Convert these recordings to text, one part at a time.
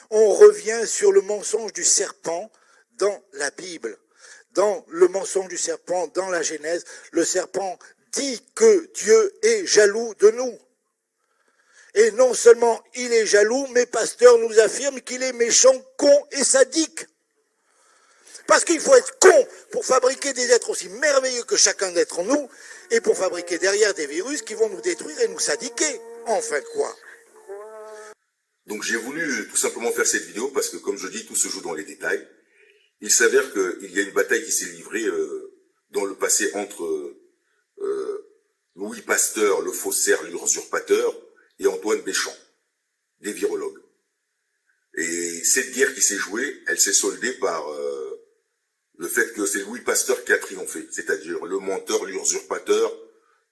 On revient sur le mensonge du serpent dans la Bible. Dans le mensonge du serpent, dans la Genèse, le serpent dit que Dieu est jaloux de nous. Et non seulement il est jaloux, mais Pasteur nous affirme qu'il est méchant, con et sadique. Parce qu'il faut être con pour fabriquer des êtres aussi merveilleux que chacun d'entre nous, et pour fabriquer derrière des virus qui vont nous détruire et nous sadiquer. Enfin quoi. Donc j'ai voulu tout simplement faire cette vidéo parce que, comme je dis, tout se joue dans les détails. Il s'avère qu'il y a une bataille qui s'est livrée dans le passé entre Louis Pasteur, le faussaire, l'usurpateur, et Antoine Béchamp, des virologues. Et cette guerre qui s'est jouée, elle s'est soldée par le fait que c'est Louis Pasteur qui a triomphé, c'est-à-dire le menteur, l'usurpateur,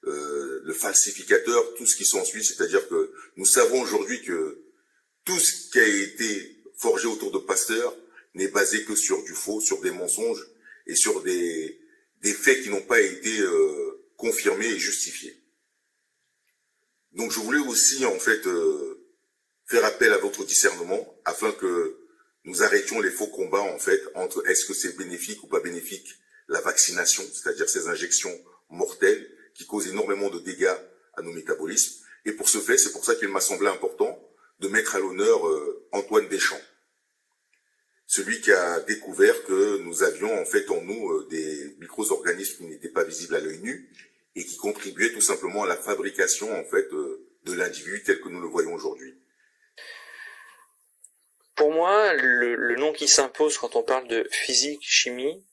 le falsificateur, tout ce qui s'ensuit, c'est-à-dire que nous savons aujourd'hui que tout ce qui a été forgé autour de Pasteur n'est basé que sur du faux, sur des mensonges et sur des faits qui n'ont pas été confirmés et justifiés. Donc je voulais aussi en fait faire appel à votre discernement afin que nous arrêtions les faux combats en fait entre est-ce que c'est bénéfique ou pas bénéfique la vaccination, c'est-à-dire ces injections mortelles qui causent énormément de dégâts à nos métabolismes. Et pour ce fait, c'est pour ça qu'il m'a semblé important de mettre à l'honneur Antoine Béchamp, celui qui a découvert que nous avions en fait en nous des micro-organismes qui n'étaient pas visibles à l'œil nu et qui contribuaient tout simplement à la fabrication en fait de l'individu tel que nous le voyons aujourd'hui. Pour moi, le nom qui s'impose quand on parle de physique, chimie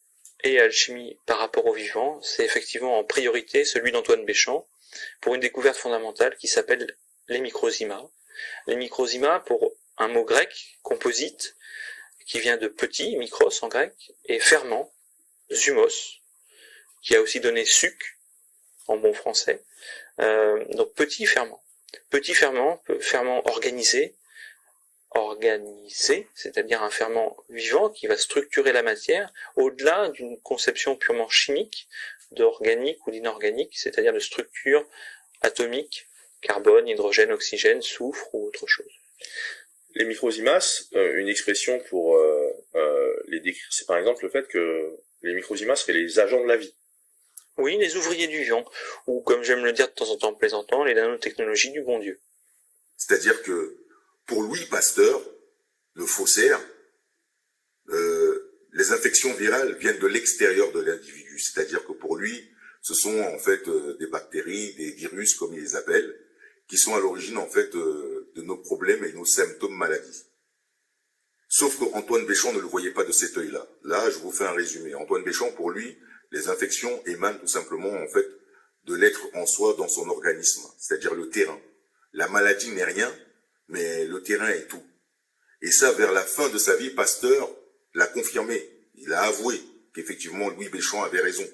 et alchimie par rapport au vivant, c'est effectivement en priorité celui d'Antoine Béchamp pour une découverte fondamentale qui s'appelle les microzymas. Les microzymas, pour un mot grec, composite, qui vient de petit, micros en grec, et ferment, zumos, qui a aussi donné suc, en bon français. Donc petit ferment. Petit ferment, ferment organisé, c'est-à-dire un ferment vivant qui va structurer la matière au-delà d'une conception purement chimique d'organique ou d'inorganique, c'est-à-dire de structure atomique, carbone, hydrogène, oxygène, soufre ou autre chose. Les microzymas, une expression pour les décrire, c'est par exemple le fait que les microzymas seraient les agents de la vie. Oui, les ouvriers du vivant, ou comme j'aime le dire de temps en temps en plaisantant, les nanotechnologies du bon Dieu. C'est-à-dire que pour Louis Pasteur, le faussaire, les infections virales viennent de l'extérieur de l'individu. C'est-à-dire que pour lui, ce sont en fait des bactéries, des virus comme il les appelle, qui sont à l'origine en fait de nos problèmes et nos symptômes maladies. Sauf qu'Antoine Béchamp ne le voyait pas de cet œil-là. Là, je vous fais un résumé. Antoine Béchamp, pour lui, les infections émanent tout simplement en fait de l'être en soi dans son organisme, c'est-à-dire le terrain. La maladie n'est rien, mais le terrain est tout. Et ça, vers la fin de sa vie, Pasteur l'a confirmé. Il a avoué qu'effectivement, Louis Béchamp avait raison.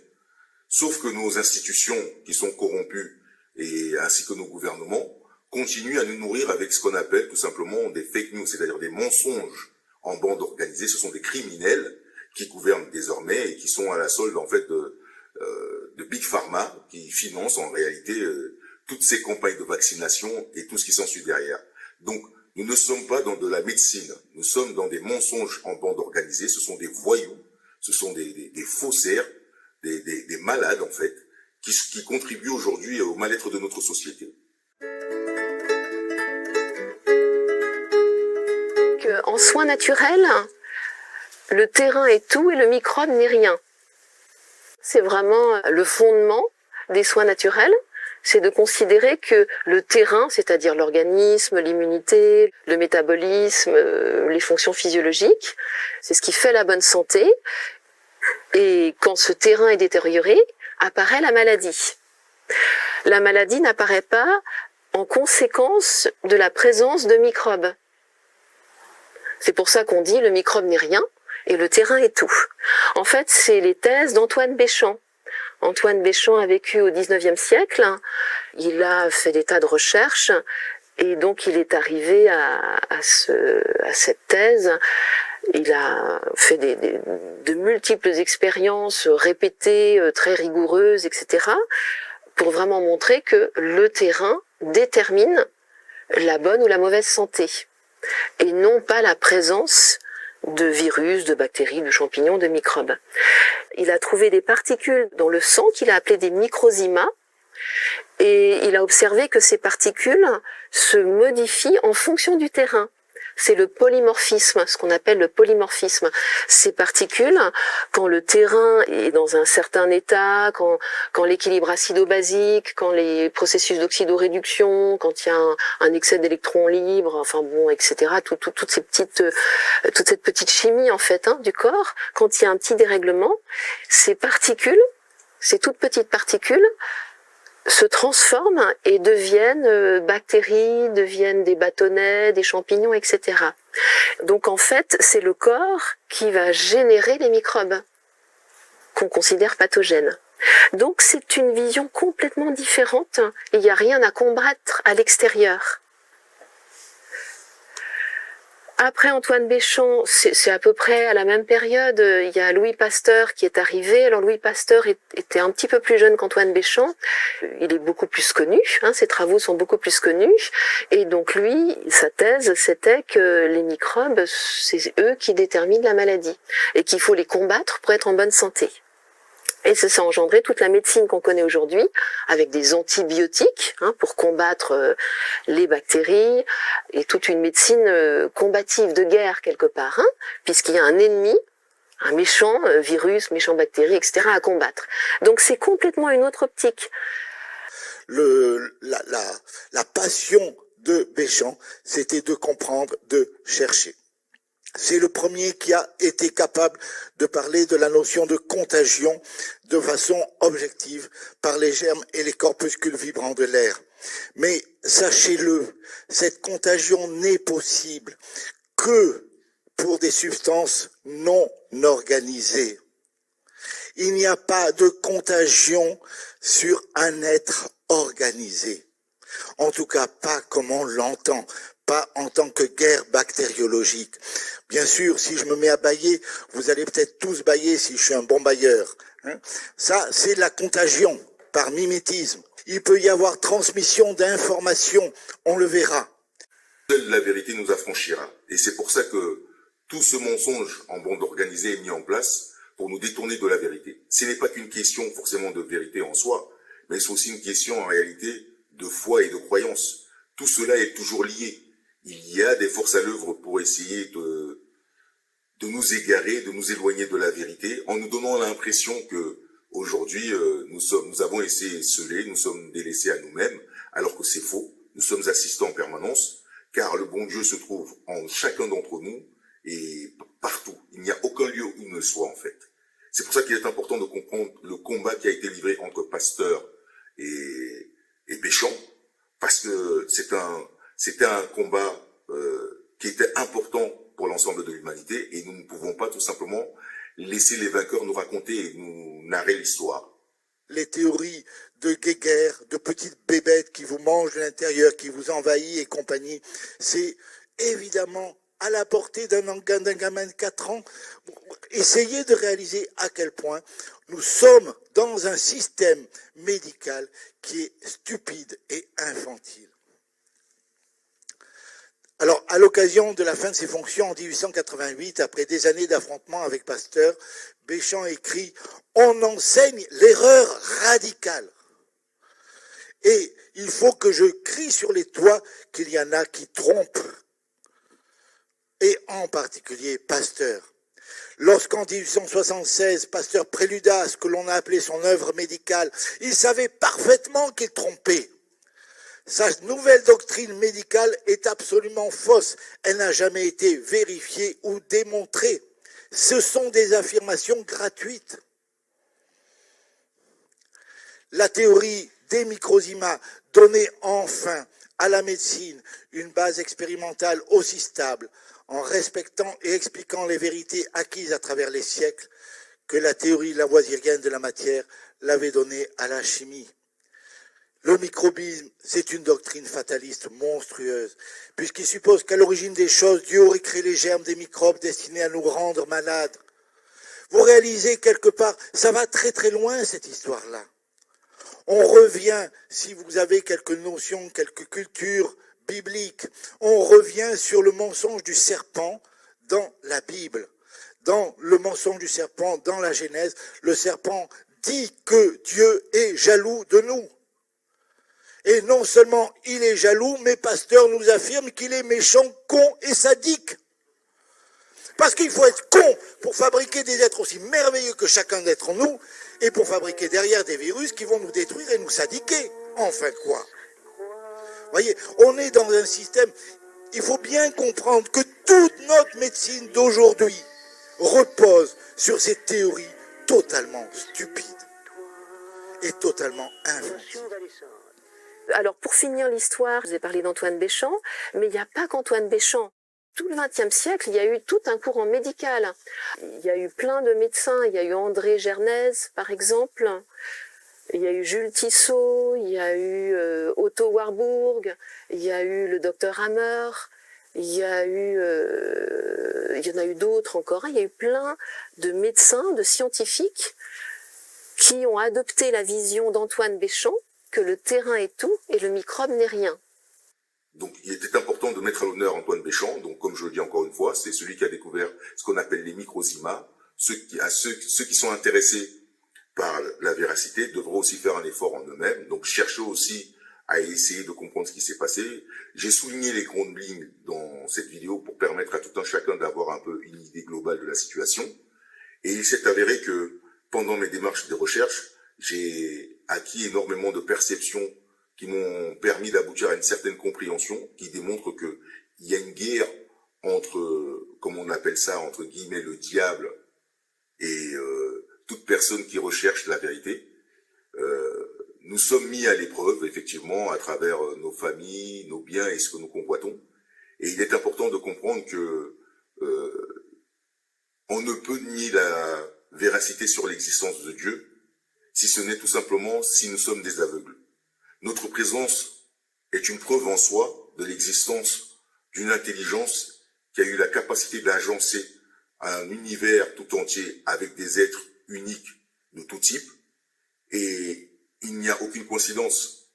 Sauf que nos institutions, qui sont corrompues, et ainsi que nos gouvernements, continuent à nous nourrir avec ce qu'on appelle tout simplement des fake news, c'est-à-dire des mensonges en bande organisée. Ce sont des criminels qui gouvernent désormais et qui sont à la solde en fait de Big Pharma, qui financent en réalité toutes ces campagnes de vaccination et tout ce qui s'ensuit derrière. Donc, nous ne sommes pas dans de la médecine, nous sommes dans des mensonges en bande organisée, ce sont des voyous, ce sont des faussaires, des malades en fait, qui contribuent aujourd'hui au mal-être de notre société. En soins naturels, le terrain est tout et le microbe n'est rien. C'est vraiment le fondement des soins naturels, c'est de considérer que le terrain, c'est-à-dire l'organisme, l'immunité, le métabolisme, les fonctions physiologiques, c'est ce qui fait la bonne santé. Et quand ce terrain est détérioré, apparaît la maladie. La maladie n'apparaît pas en conséquence de la présence de microbes. C'est pour ça qu'on dit le microbe n'est rien et le terrain est tout. En fait, c'est les thèses d'Antoine Béchamp. Antoine Béchamp a vécu au XIXe siècle, il a fait des tas de recherches et donc il est arrivé à cette thèse. Il a fait de multiples expériences répétées, très rigoureuses, etc., pour vraiment montrer que le terrain détermine la bonne ou la mauvaise santé. et non pas la présence de virus, de bactéries, de champignons, de microbes. Il a trouvé des particules dans le sang qu'il a appelées des microzymas, et il a observé que ces particules se modifient en fonction du terrain. C'est le polymorphisme, ce qu'on appelle le polymorphisme. Ces particules, quand le terrain est dans un certain état, quand l'équilibre acido-basique, quand les processus d'oxydoréduction, quand il y a un excès d'électrons libres, enfin bon, etc., toute cette petite chimie en fait du corps, quand il y a un petit dérèglement, ces particules, ces toutes petites particules, se transforment et deviennent bactéries, deviennent des bâtonnets, des champignons, etc. Donc en fait, c'est le corps qui va générer les microbes qu'on considère pathogènes. Donc c'est une vision complètement différente. Il n'y a rien à combattre à l'extérieur. Après Antoine Béchamp, c'est à peu près à la même période, il y a Louis Pasteur qui est arrivé. Alors Louis Pasteur était un petit peu plus jeune qu'Antoine Béchamp. Il est beaucoup plus connu, ses travaux sont beaucoup plus connus. Et donc lui, sa thèse, c'était que les microbes, c'est eux qui déterminent la maladie. Et qu'il faut les combattre pour être en bonne santé. Et ça a engendré toute la médecine qu'on connaît aujourd'hui, avec des antibiotiques pour combattre les bactéries, et toute une médecine combative de guerre quelque part, puisqu'il y a un ennemi, un méchant virus, méchant bactérie, etc. à combattre. Donc c'est complètement une autre optique. La passion de Béchamp, c'était de comprendre, de chercher. C'est le premier qui a été capable de parler de la notion de contagion de façon objective par les germes et les corpuscules vibrants de l'air. Mais sachez-le, cette contagion n'est possible que pour des substances non organisées. Il n'y a pas de contagion sur un être organisé. En tout cas, pas comme on l'entend. Pas en tant que guerre bactériologique. Bien sûr, si je me mets à bâiller, vous allez peut-être tous bâiller si je suis un bon bailleur. Ça, c'est la contagion par mimétisme. Il peut y avoir transmission d'informations, on le verra. Seule la vérité nous affranchira. Et c'est pour ça que tout ce mensonge en bande organisée est mis en place pour nous détourner de la vérité. Ce n'est pas qu'une question forcément de vérité en soi, mais c'est aussi une question en réalité de foi et de croyance. Tout cela est toujours lié. Il y a des forces à l'œuvre pour essayer de nous égarer, de nous éloigner de la vérité, en nous donnant l'impression que aujourd'hui nous avons essayé scellés, nous sommes délaissés à nous-mêmes, alors que c'est faux. Nous sommes assistés en permanence, car le bon Dieu se trouve en chacun d'entre nous et partout. Il n'y a aucun lieu où il ne soit en fait. C'est pour ça qu'il est important de comprendre le combat qui a été livré entre Pasteur et Béchamp, parce que c'était un combat qui était important pour l'ensemble de l'humanité et nous ne pouvons pas tout simplement laisser les vainqueurs nous raconter et nous narrer l'histoire. Les théories de guéguerre, de petites bébêtes qui vous mangent de l'intérieur, qui vous envahissent et compagnie, c'est évidemment à la portée d'un gamin de 4 ans. Essayez de réaliser à quel point nous sommes dans un système médical qui est stupide et infantile. Alors, à l'occasion de la fin de ses fonctions en 1888, après des années d'affrontements avec Pasteur, Béchamp écrit « On enseigne l'erreur radicale. Et il faut que je crie sur les toits qu'il y en a qui trompent. » Et en particulier Pasteur. Lorsqu'en 1876, Pasteur préluda à ce que l'on a appelé son œuvre médicale, il savait parfaitement qu'il trompait. Sa nouvelle doctrine médicale est absolument fausse. Elle n'a jamais été vérifiée ou démontrée. Ce sont des affirmations gratuites. La théorie des microzymas donnait enfin à la médecine une base expérimentale aussi stable, en respectant et expliquant les vérités acquises à travers les siècles, que la théorie lavoisiérienne de la matière l'avait donnée à la chimie. Le microbisme, c'est une doctrine fataliste monstrueuse, puisqu'il suppose qu'à l'origine des choses, Dieu aurait créé les germes des microbes destinés à nous rendre malades. Vous réalisez quelque part, ça va très très loin cette histoire-là. On revient, si vous avez quelques notions, quelques cultures biblique. On revient sur le mensonge du serpent dans la Bible. Dans le mensonge du serpent, dans la Genèse, le serpent dit que Dieu est jaloux de nous. Et non seulement il est jaloux, mais Pasteur nous affirme qu'il est méchant, con et sadique. Parce qu'il faut être con pour fabriquer des êtres aussi merveilleux que chacun d'entre nous, et pour fabriquer derrière des virus qui vont nous détruire et nous sadiquer. Enfin quoi. Vous voyez, on est dans un système, il faut bien comprendre que toute notre médecine d'aujourd'hui repose sur ces théories totalement stupides et totalement infantiles. Alors pour finir l'histoire, je vous ai parlé d'Antoine Béchamp, mais il n'y a pas qu'Antoine Béchamp. Tout le XXe siècle, il y a eu tout un courant médical. Il y a eu plein de médecins, il y a eu André Gernez par exemple, il y a eu Jules Tissot, il y a eu Otto Warburg, il y a eu le docteur Hammer, il y en a eu d'autres encore. Il y a eu plein de médecins, de scientifiques qui ont adopté la vision d'Antoine Béchamp que le terrain est tout et le microbe n'est rien. Donc il était important de mettre à l'honneur Antoine Béchamp. Donc comme je le dis encore une fois, c'est celui qui a découvert ce qu'on appelle les microzymas. Ceux qui sont intéressés par la véracité devront aussi faire un effort en eux-mêmes. Donc chercher aussi à essayer de comprendre ce qui s'est passé. J'ai souligné les grandes lignes dans cette vidéo pour permettre à tout un chacun d'avoir un peu une idée globale de la situation. Et il s'est avéré que pendant mes démarches de recherche, j'ai acquis énormément de perceptions qui m'ont permis d'aboutir à une certaine compréhension qui démontre que il y a une guerre entre, comme on appelle ça, entre guillemets, le diable et toute personne qui recherche la vérité. Nous sommes mis à l'épreuve, effectivement, à travers nos familles, nos biens et ce que nous convoitons. Et il est important de comprendre que on ne peut nier la véracité sur l'existence de Dieu, si ce n'est tout simplement si nous sommes des aveugles. Notre présence est une preuve en soi de l'existence d'une intelligence qui a eu la capacité d'agencer un univers tout entier avec des êtres uniques de tout type. Et il n'y a aucune coïncidence.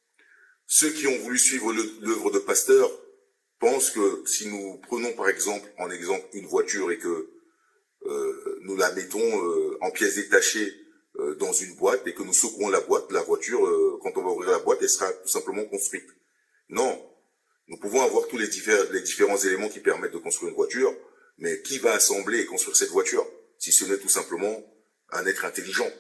Ceux qui ont voulu suivre l'œuvre de Pasteur pensent que si nous prenons par exemple en exemple une voiture et que nous la mettons en pièces détachées dans une boîte et que nous secouons la boîte, la voiture, quand on va ouvrir la boîte, elle sera tout simplement construite. Non, nous pouvons avoir tous les différents éléments qui permettent de construire une voiture, mais qui va assembler et construire cette voiture, si ce n'est tout simplement un être intelligent?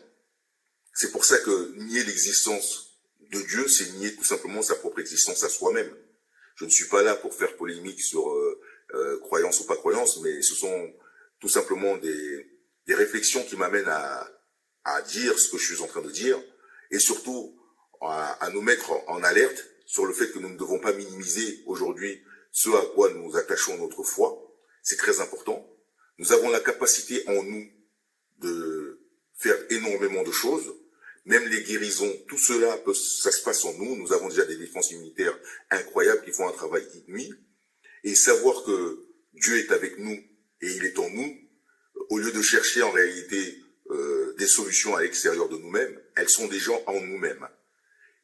C'est pour ça que nier l'existence de Dieu, c'est nier tout simplement sa propre existence à soi-même. Je ne suis pas là pour faire polémique sur croyance ou pas croyance, mais ce sont tout simplement des réflexions qui m'amènent à dire ce que je suis en train de dire, et surtout à nous mettre en alerte sur le fait que nous ne devons pas minimiser aujourd'hui ce à quoi nous attachons notre foi. C'est très important. Nous avons la capacité en nous de faire énormément de choses, même les guérisons, tout cela, ça se passe en nous. Nous avons déjà des défenses immunitaires incroyables qui font un travail nuit. Et savoir que Dieu est avec nous et il est en nous, au lieu de chercher en réalité des solutions à l'extérieur de nous-mêmes, elles sont déjà en nous-mêmes.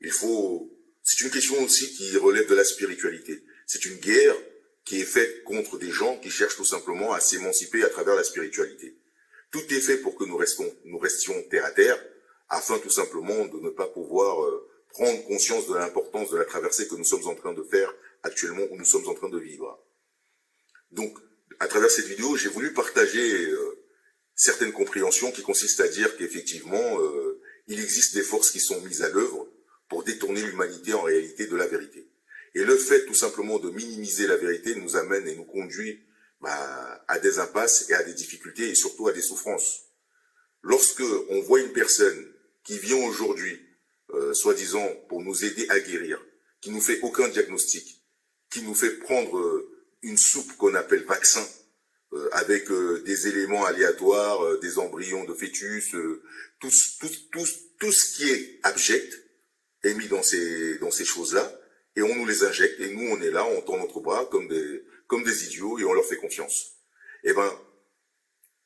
C'est une question aussi qui relève de la spiritualité. C'est une guerre qui est faite contre des gens qui cherchent tout simplement à s'émanciper à travers la spiritualité. Tout est fait pour que nous restions terre à terre, afin tout simplement de ne pas pouvoir prendre conscience de l'importance de la traversée que nous sommes en train de faire actuellement, où nous sommes en train de vivre. Donc, à travers cette vidéo, j'ai voulu partager certaines compréhensions qui consistent à dire qu'effectivement, il existe des forces qui sont mises à l'œuvre pour détourner l'humanité en réalité de la vérité. Et le fait tout simplement de minimiser la vérité nous amène et nous conduit à des impasses et à des difficultés et surtout à des souffrances. Lorsque on voit une personne qui vient aujourd'hui, soi-disant pour nous aider à guérir, qui nous fait aucun diagnostic, qui nous fait prendre une soupe qu'on appelle vaccin, avec des éléments aléatoires, des embryons de fœtus, tout ce qui est abject est mis dans ces choses-là, et on nous les injecte, et nous on est là, on tend notre bras comme des idiots, et on leur fait confiance. Eh ben,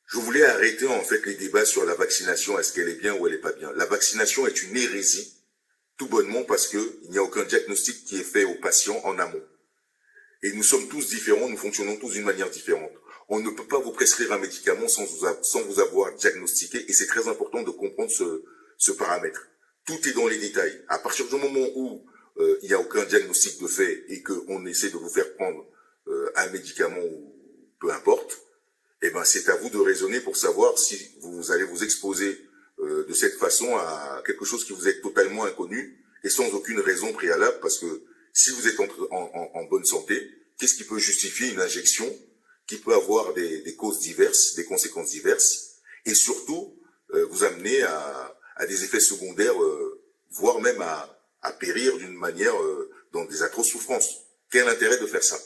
je voulais arrêter en fait les débats sur la vaccination, est-ce qu'elle est bien ou elle est pas bien. La vaccination est une hérésie, tout bonnement parce que il n'y a aucun diagnostic qui est fait aux patients en amont. Et nous sommes tous différents, nous fonctionnons tous d'une manière différente. On ne peut pas vous prescrire un médicament sans vous avoir diagnostiqué, et c'est très important de comprendre ce paramètre. Tout est dans les détails. À partir du moment où il n'y a aucun diagnostic de fait et qu'on essaie de vous faire prendre un médicament ou peu importe, eh ben c'est à vous de raisonner pour savoir si vous allez vous exposer de cette façon à quelque chose qui vous est totalement inconnu et sans aucune raison préalable, parce que si vous êtes en bonne santé, qu'est-ce qui peut justifier une injection qui peut avoir des causes diverses, des conséquences diverses, et surtout vous amener à des effets secondaires, voire même à périr d'une manière dans des atroces souffrances. Quel intérêt de faire ça?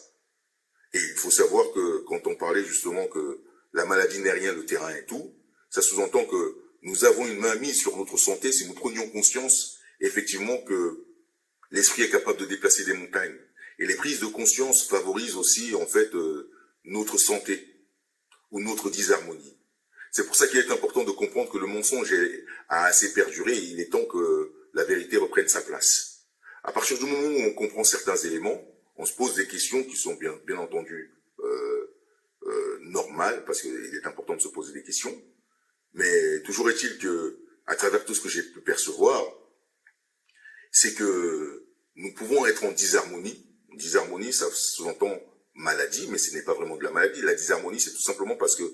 Et il faut savoir que quand on parlait justement que la maladie n'est rien, le terrain est tout, ça sous-entend que nous avons une main mise sur notre santé si nous prenions conscience effectivement que l'esprit est capable de déplacer des montagnes. Et les prises de conscience favorisent aussi en fait notre santé ou notre disharmonie. C'est pour ça qu'il est important de comprendre que le mensonge a assez perduré et il est temps que la vérité reprenne sa place. À partir du moment où on comprend certains éléments, on se pose des questions qui sont bien entendu normales, parce qu'il est important de se poser des questions. Mais toujours est-il que, à travers tout ce que j'ai pu percevoir, c'est que nous pouvons être en disharmonie. Disharmonie, ça sous-entend maladie, mais ce n'est pas vraiment de la maladie. La disharmonie, c'est tout simplement parce que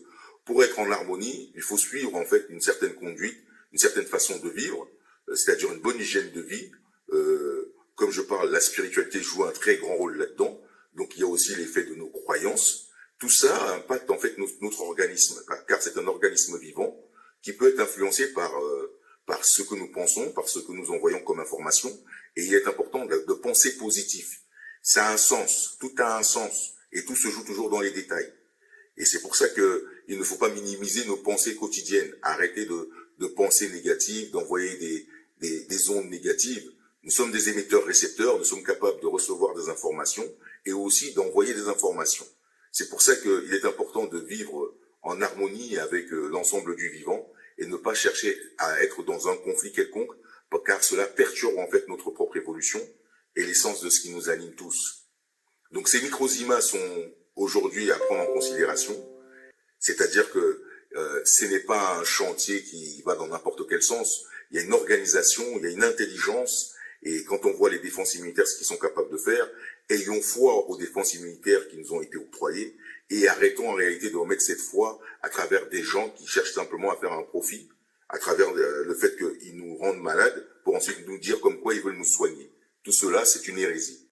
pour être en harmonie, il faut suivre en fait une certaine conduite, une certaine façon de vivre, c'est-à-dire une bonne hygiène de vie. Comme je parle, la spiritualité joue un très grand rôle là-dedans. Donc il y a aussi l'effet de nos croyances. Tout ça impacte en fait notre organisme, car c'est un organisme vivant qui peut être influencé par ce que nous pensons, par ce que nous envoyons comme information. Et il est important de penser positif. Ça a un sens, tout a un sens, et tout se joue toujours dans les détails. Et c'est pour ça que il ne faut pas minimiser nos pensées quotidiennes. Arrêter de penser négative, d'envoyer des ondes négatives. Nous sommes des émetteurs-récepteurs, nous sommes capables de recevoir des informations et aussi d'envoyer des informations. C'est pour ça qu'il est important de vivre en harmonie avec l'ensemble du vivant et ne pas chercher à être dans un conflit quelconque, car cela perturbe en fait notre propre évolution et l'essence de ce qui nous anime tous. Donc ces microzymas sont aujourd'hui à prendre en considération, c'est-à-dire que ce n'est pas un chantier qui va dans n'importe quel sens. Il y a une organisation, il y a une intelligence. Et quand on voit les défenses immunitaires, ce qu'ils sont capables de faire, ayons foi aux défenses immunitaires qui nous ont été octroyées et arrêtons en réalité de remettre cette foi à travers des gens qui cherchent simplement à faire un profit, à travers le fait qu'ils nous rendent malades pour ensuite nous dire comme quoi ils veulent nous soigner. Tout cela, c'est une hérésie.